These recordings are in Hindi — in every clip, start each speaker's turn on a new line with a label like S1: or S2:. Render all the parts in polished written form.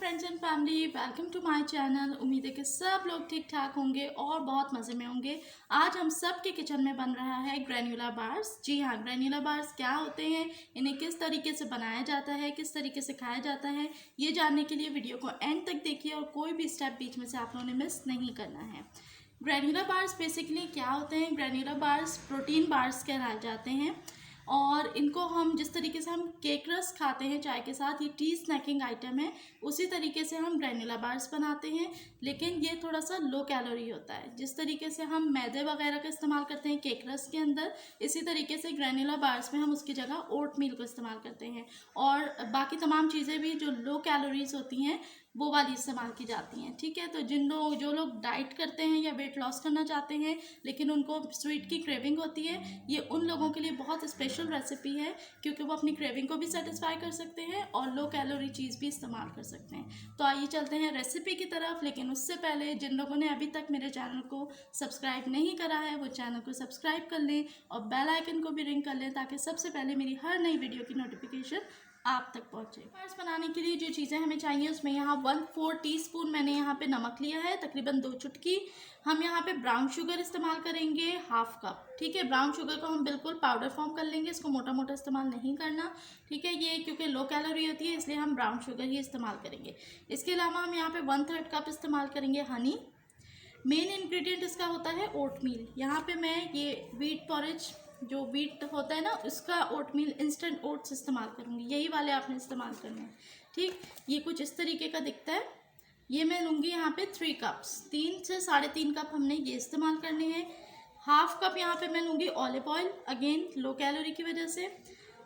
S1: Friends and family, welcome to my channel. उम्मीद है कि सब लोग ठीक ठाक होंगे और बहुत मज़े में होंगे। आज हम सब के किचन में बन रहा है ग्रेन्युलर बार्स। जी हाँ, ग्रेन्युलर बार्स क्या होते हैं, इन्हें किस तरीके से बनाया जाता है, किस तरीके से खाया जाता है, ये जानने के लिए वीडियो को एंड तक देखिए और कोई भी स्टेप बीच में से आप लोगों ने मिस नहीं करना है। ग्रेन्युलर बार्स बेसिकली क्या होते हैं? ग्रेन्युलर बार्स प्रोटीन बार्स कहलाए जाते हैं और इनको हम जिस तरीके से हम केक रस्क खाते हैं चाय के साथ, ये टी स्नैकिंग आइटम है, उसी तरीके से हम ग्रेन्युलर बार्स बनाते हैं। लेकिन ये थोड़ा सा लो कैलोरी होता है। जिस तरीके से हम मैदे वगैरह का इस्तेमाल करते हैं केक रस्क के अंदर, इसी तरीके से ग्रेन्युलर बार्स में हम उसकी जगह ओट मील को इस्तेमाल करते हैं और बाकी तमाम चीज़ें भी जो लो कैलोरीज होती हैं वो वाली इस्तेमाल की जाती हैं। ठीक है, तो जो लोग डाइट करते हैं या वेट लॉस करना चाहते हैं लेकिन उनको स्वीट की क्रेविंग होती है, ये उन लोगों के लिए बहुत स्पेशल रेसिपी है क्योंकि वो अपनी क्रेविंग को भी सेटिस्फाई कर सकते हैं और लो कैलोरी चीज़ भी इस्तेमाल कर सकते हैं। तो आइए चलते हैं रेसिपी की तरफ। लेकिन उससे पहले जिन लोगों ने अभी तक मेरे चैनल को सब्सक्राइब नहीं करा है वो चैनल को सब्सक्राइब कर लें और बेल आइकन को भी रिंग कर लें ताकि सबसे पहले मेरी हर नई वीडियो की नोटिफिकेशन आप तक पहुँचे। बार्स बनाने के लिए जो चीज़ें हमें चाहिए उसमें यहाँ 1/4 टीस्पून मैंने यहाँ पे नमक लिया है, तकरीबन 2 चुटकी। हम यहाँ पे ब्राउन शुगर इस्तेमाल करेंगे हाफ कप। ठीक है, ब्राउन शुगर को हम बिल्कुल पाउडर फॉर्म कर लेंगे, इसको मोटा मोटा इस्तेमाल नहीं करना। ठीक है, ये क्योंकि लो कैलोरी होती है इसलिए हम ब्राउन शुगर ही इस्तेमाल करेंगे। इसके अलावा हम यहाँ पे 1/3 कप इस्तेमाल करेंगे हनी। मेन इंग्रेडिएंट इसका होता है ओट मील। यहाँ पे मैं ये व्हीट पॉरेज जो व्हीट होता है ना उसका ओट मील इंस्टेंट ओट्स इस्तेमाल करूँगी, यही वाले आपने इस्तेमाल करने हैं। ठीक, ये कुछ इस तरीके का दिखता है। ये मैं लूँगी यहाँ पे 3 कप्स, 3 से 3.5 कप हमने ये इस्तेमाल करने हैं। हाफ कप यहाँ पे मैं लूँगी olive oil, again low calorie की वजह से।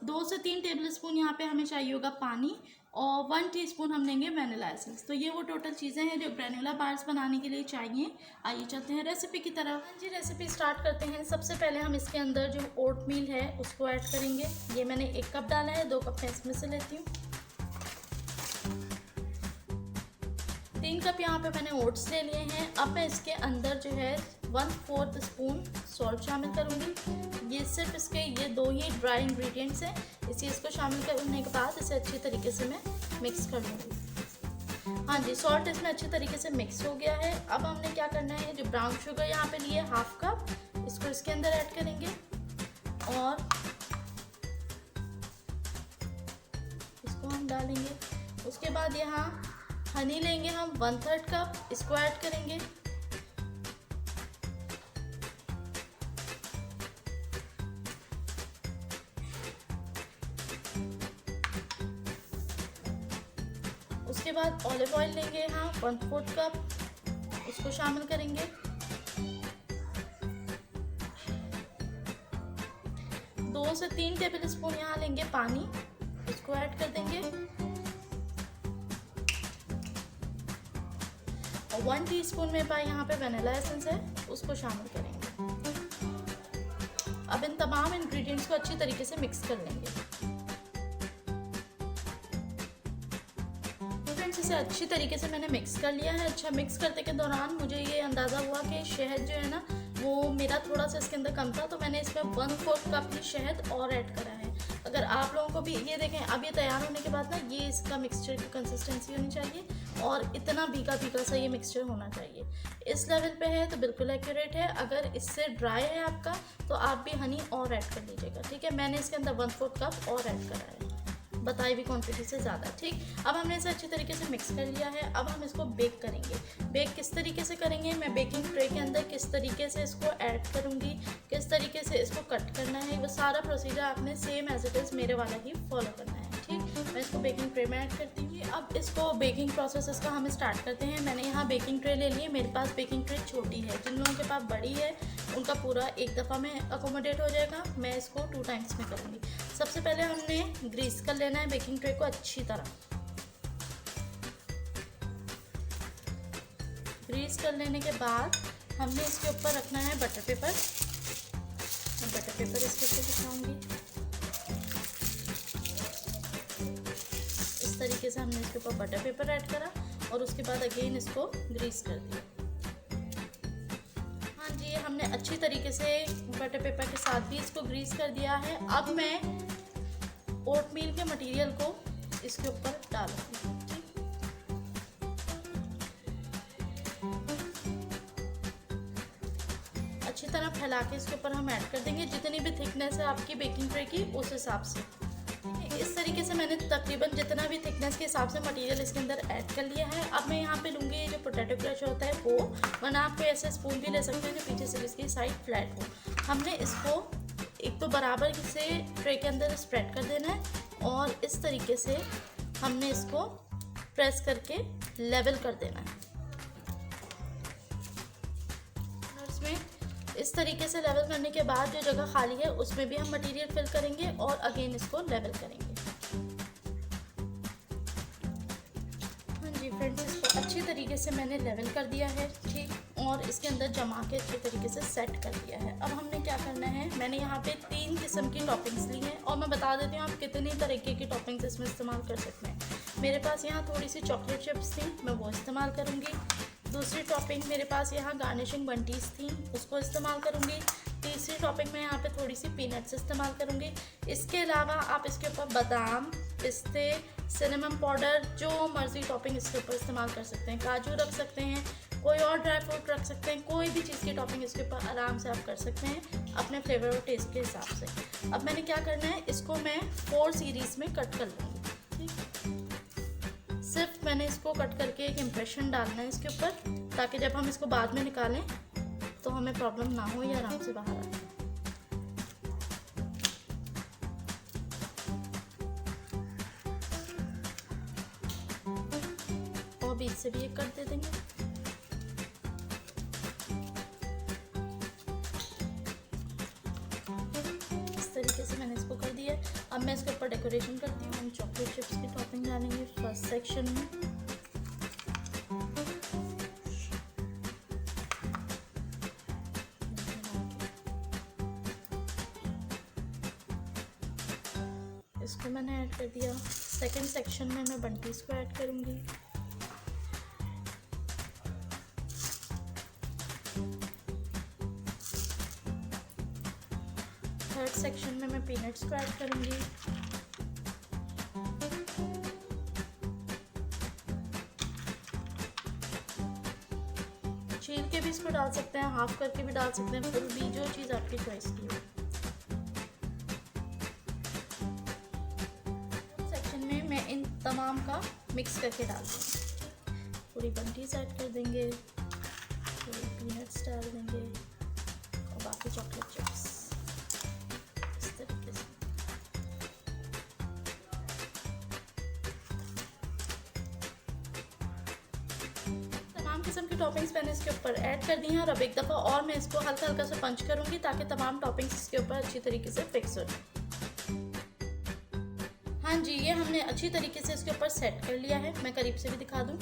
S1: 2 से 3 टेबल स्पून यहाँ पे हमें चाहिए होगा पानी और 1 टीस्पून हम लेंगे वैनिला एसेंस। तो ये वो टोटल चीज़ें हैं जो ग्रेन्युलर बार्स बनाने के लिए चाहिए। आइए चलते हैं रेसिपी की तरफ। जी, रेसिपी स्टार्ट करते हैं। सबसे पहले हम इसके अंदर जो ओट मील है उसको ऐड करेंगे। ये मैंने 1 कप डाला है, 2 कप मैं इसमें से लेती हूँ। 3 कप यहाँ पे मैंने ओट्स ले लिए हैं। अब मैं इसके अंदर जो है 1/4 स्पून सॉल्ट शामिल करूँगी। ये सिर्फ इसके ये 2 ही ड्राई इंग्रेडिएंट्स हैं, इसलिए इसको शामिल करने के बाद इसे अच्छी तरीके से मैं मिक्स कर लूँगी। हाँ जी, सॉल्ट इसमें अच्छी तरीके से मिक्स हो गया है। अब हमने क्या करना है, जो ब्राउन शुगर यहाँ पे लिए हाफ कप, इसको इसके अंदर ऐड करेंगे और इसको हम डालेंगे। उसके बाद यहाँ हनी लेंगे हम 1/3 कप, इसको ऐड करेंगे। उसके बाद ऑलिव ऑयल लेंगे यहाँ 1/4 कप, इसको शामिल करेंगे। 2 से 3 टेबल स्पून यहाँ लेंगे पानी, इसको ऐड कर देंगे और 1 टीस्पून मेरे पास यहाँ पे वैनिला एसेंस है, उसको शामिल करेंगे। अब इन तमाम इंग्रेडिएंट्स को अच्छी तरीके से मिक्स कर लेंगे। इसे अच्छी तरीके से मैंने मिक्स कर लिया है। अच्छा, मिक्स करते के दौरान मुझे ये अंदाज़ा हुआ कि शहद जो है ना वो मेरा थोड़ा सा इसके अंदर कम था, तो मैंने इसमें 1/4 कप ही शहद और ऐड करा है। अगर आप लोगों को भी ये देखें, अब ये तैयार होने के बाद ना ये इसका मिक्सचर की कंसिस्टेंसी होनी चाहिए और इतना भीगा भीगा सा ये मिक्सचर होना चाहिए। इस लेवल पे है तो बिल्कुल एक्यूरेट है। अगर इससे ड्राई है आपका तो आप भी हनी और ऐड कर लीजिएगा। ठीक है, मैंने इसके अंदर 1/4 कप और ऐड करा है, बताई हुई क्वांटिटी से ज़्यादा। ठीक, अब हमने इसे अच्छी तरीके से मिक्स कर लिया है। अब हम इसको बेक करेंगे। बेक किस तरीके से करेंगे, मैं बेकिंग ट्रे के अंदर किस तरीके से इसको ऐड करूँगी, किस तरीके से इसको कट करना है, वो सारा प्रोसीजर आपने सेम एज इट इज़ मेरे वाला ही फॉलो करना है। ठीक, मैं इसको बेकिंग ट्रे में ऐड करती हूँ। अब इसको बेकिंग प्रोसेस इसका हम स्टार्ट करते हैं। मैंने यहाँ बेकिंग ट्रे ले ली है, मेरे पास बेकिंग ट्रे छोटी है। जिन लोगों के पास बड़ी है उनका पूरा एक दफ़ा में अकोमोडेट हो जाएगा, मैं इसको 2 टाइम्स में करूँगी। सबसे पहले हमने ग्रीस कर लेना है बेकिंग ट्रे को अच्छी तरह। ग्रीस कर लेने के बाद हमने इसके ऊपर रखना है बटर पेपर। मैं बटर पेपर इसके ऊपर दिखाऊंगी। इस तरीके से हमने इसके ऊपर बटर पेपर ऐड करा और उसके बाद अगेन इसको ग्रीस कर दिया। हाँ जी, हमने अच्छी तरीके से बटर पेपर के साथ भी इसको ग्रीस कर दिया है। अब मैं ओटमील के मटेरियल को इसके ऊपर डालूंगी। अच्छी तरह फैला के इसके ऊपर हम ऐड कर देंगे। जितनी भी थिकनेस है आपकी बेकिंग ट्रे की उस हिसाब से। इस तरीके से मैंने तकरीबन जितना भी थिकनेस के हिसाब से मटेरियल इसके अंदर ऐड कर लिया है। अब मैं यहाँ पे लूँगी जो पोटैटो क्रश होता है वो, वरना आप कोई ऐसे स्पून भी ले सकते हैं जो पीछे से इसकी साइड फ्लैट हो। हमने इसको एक तो बराबर से ट्रे के अंदर स्प्रेड कर देना है और इस तरीके से हमने इसको प्रेस करके लेवल कर देना है। इसमें इस तरीके से लेवल करने के बाद जो जगह खाली है उसमें भी हम मटेरियल फिल करेंगे और अगेन इसको लेवल करेंगे। हाँ जी फ्रेंड्स, इसको अच्छी तरीके से मैंने लेवल कर दिया है, ठीक, और इसके अंदर जमा के अच्छे तरीके से सेट कर दिया है। अब हमने क्या करना है, मैंने यहाँ पे 3 किस्म की टॉपिंग्स ली हैं और मैं बता देती हूँ आप कितनी तरीके की टॉपिंग्स इसमें इस्तेमाल कर सकते हैं। मेरे पास यहाँ थोड़ी सी चॉकलेट चिप्स थी, मैं वो इस्तेमाल करूँगी। दूसरी टॉपिंग मेरे पास यहाँ गार्निशिंग बंटीज थी, उसको इस्तेमाल करूँगी। तीसरी टॉपिंग में यहाँ पे थोड़ी सी पीनट्स इस्तेमाल करूँगी। इसके अलावा आप इसके ऊपर बादाम, पिस्ते, सिनेमन पाउडर, जो मर्ज़ी टॉपिंग इसके ऊपर इस्तेमाल कर सकते हैं। काजू रख सकते हैं, कोई और ड्राई फ्रूट रख सकते हैं, कोई भी चीज़ की टॉपिंग इसके ऊपर आराम से आप कर सकते हैं अपने फ्लेवर और टेस्ट के हिसाब से। अब मैंने क्या करना है, इसको मैं 4 सीरीज़ में कट कर लूँगी। ठीक, सिर्फ मैंने इसको कट करके एक इम्प्रेशन डालना है इसके ऊपर, ताकि जब हम इसको बाद में निकालें तो हमें प्रॉब्लम ना हो, या आराम से बाहर आए। और बीच से भी एक कट दे देंगे। इस तरीके से मैंने इसको कर दिया। अब मैं इसके ऊपर डेकोरेशन करती हूँ। हम चॉकलेट चिप्स की टॉपिंग डालेंगे फर्स्ट सेक्शन में। इसको मैंने ऐड कर दिया। सेकंड सेक्शन में मैं बंटीज को ऐड करूँगी। थर्ड सेक्शन में मैं पीनट्स को ऐड करूँगी। छील के भी इसको डाल सकते हैं, हाफ करके भी डाल सकते हैं, फुल भी, जो चीज़ आपकी चॉइस की हो। सेक्शन में मैं इन तमाम का मिक्स करके डाल दूँगी। पूरी बंटीज ऐड कर देंगे, पूरी पीनट्स डाल देंगे और बाकी चॉकलेट चिप्स इस तरीके से। तमाम किस्म की टॉपिंग्स मैंने इसके ऊपर ऐड कर दी हैं और अब एक दफ़ा और मैं इसको हल्का हल्का से पंच करूँगी ताकि तमाम टॉपिंग्स इसके ऊपर अच्छी तरीके से फिक्स हो जाए। हाँ जी, ये हमने अच्छी तरीके से इसके ऊपर सेट कर लिया है। मैं करीब से भी दिखा दूँ,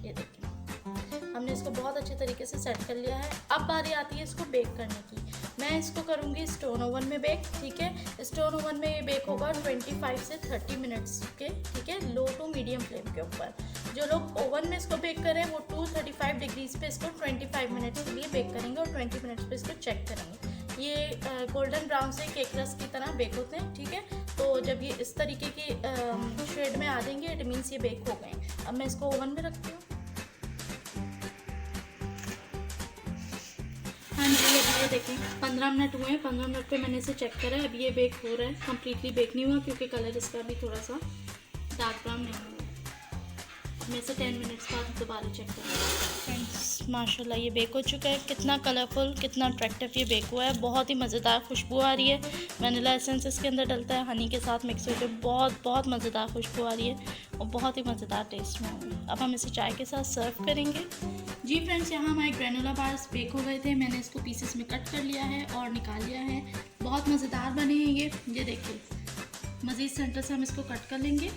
S1: ये देखिए हमने इसको बहुत अच्छे तरीके से सेट कर लिया है। अब बारी आती है इसको बेक करने की। मैं इसको करूँगी स्टोन ओवन में बेक, ठीक है। स्टोन ओवन में ये बेक होगा 25 से 30 मिनट्स के, ठीक है, लो टू मीडियम फ्लेम के ऊपर। जो लोग ओवन में इसको बेक करें वो 235 डिग्रीज पे इसको 25 मिनट्स के लिए बेक करेंगे और 20 मिनट्स पे इसको चेक करेंगे। ये गोल्डन ब्राउन से केक रस की तरह बेक होते हैं, ठीक है। तो जब ये इस तरीके की शेड में आ जाएंगे इट मीन्स ये बेक हो गए। अब मैं इसको ओवन में रखती हूँ। हाँ जी, अब ये देखें 15 मिनट हुए हैं। 15 मिनट पे मैंने इसे चेक करा है। अब ये बेक हो रहा है, कम्प्लीटली बेक नहीं हुआ क्योंकि कलर इसका भी थोड़ा सा डार्क ब्राउन नहीं हुआ। मैं इसे 10 मिनट्स बाद दोबारा चेक करूँगा। फ्रेंड्स माशाल्लाह ये बेक हो चुका है। कितना कलरफुल, कितना अट्रैक्टिव ये बेक हुआ है। बहुत ही मज़ेदार खुशबू आ रही है। वनीला एसेंस इसके अंदर डलता है, हनी के साथ मिक्स होकर बहुत मज़ेदार खुशबू आ रही है और बहुत ही मज़ेदार टेस्ट में होगी। अब हम इसे चाय के साथ सर्व करेंगे। जी फ्रेंड्स, यहाँ हमारे ग्रेनुला बार्स बेक हो गए थे। मैंने इसको पीसेस में कट कर लिया है और निकाल लिया है। बहुत मज़ेदार बने हैं ये देखिए। मज़ीद सेंटर से हम इसको कट कर लेंगे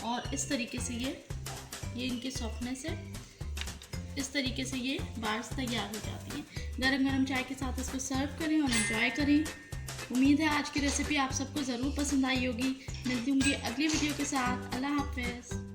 S1: और इस तरीके से ये इनकी सॉफ्टनेस है। इस तरीके से ये बार्स तैयार हो जाती हैं। गरम गरम चाय के साथ इसको सर्व करें और एंजॉय करें। उम्मीद है आज की रेसिपी आप सबको ज़रूर पसंद आई होगी। मिलती हूँ अगली वीडियो के साथ। अल्लाह हाफ़िज़।